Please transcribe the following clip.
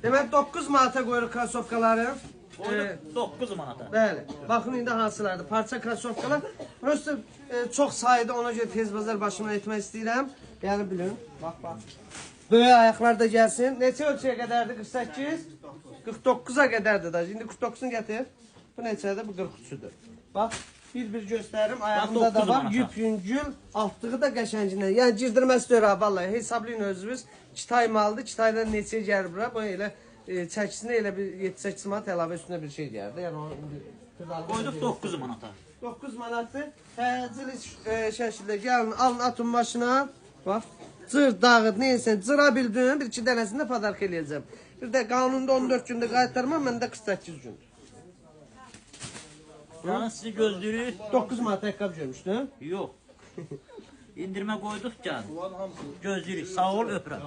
Demək 9 manata qoyuruq krasovkaları. 9 manata. Bəli. Baxın indi hansılardır. Parça krasovkalar. Prosta çox sayıda, ona görə tez bazar başına etmək istəyirəm. Yəni bilin. Bax. Böyük ayaqlar da gəlsin. Neçə ölçüyə qədərdir? 48? 49-a qədərdir da. İndi 49-unu gətir. Bu neçədir? Bu 43-üdür. Bax, bir göstərim. Ayağında da var. Yüp yüngül, altlığı da qəşəngindən. Yəni girdirməsi deyir ha, vallahi. Hesablayın özünüz. 2 tay maldır. 2 taydan neçəyə gəlir bura? Bu elə çəkisində elə bir 7-8 manat əlavə üstünə bir şey gəldi. Yəni o Qoyduq 9 manata. 9 manatdır. Təcili şəkildə gəlin, alın, atın maşına. Bax, cır, dağıt, neysə, cıra bildin, 1-2 dənəsində padark eləyəcəm. Bir də qanunda 14 gündə qaytarmam, məndə 48 gündür. Yəni sizi gözləyirik. 9 manat ayaqqabı görmüşdün? Yox. İndirmə qoyduq gəl. Gözləyirik. Sağ ol, öpürəm.